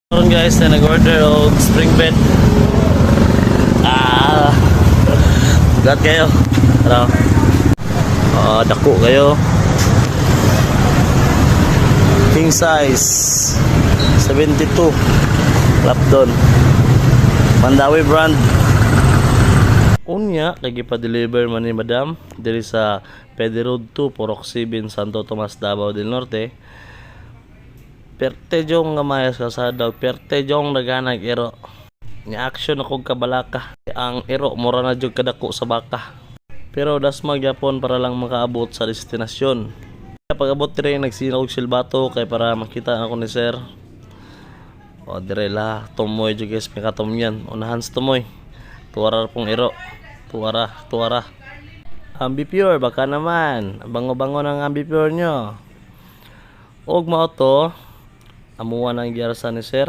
Karon guys, na nag-order og spring bed. Ah, bugat kayo. Tara. Dako kayo. King size 72 Lapdon Mandawi brand. Unya kay gipa-deliver man ni Madam diri sa Pede Road 2 Purok 7 Santo Tomas, Davao del Norte. Perte jong nga mayas kasada, perte jong naghanag iro. Ni action akong kabalaka. Ang iro mura na jud kadako sa baka. Pero das magyapon para lang makaabot sa destinasyon. Pag abot dire nagsinaw og silbato kay para makita ako ni sir. O dire la tumoy jud guys, mikatom yan. Unahan sa tumoy. Tuwara pong iro. Tuwara. Ambipure baka naman. Bango-bango ng ambipure nyo. Og mao to amuan ang giyarsa ni sir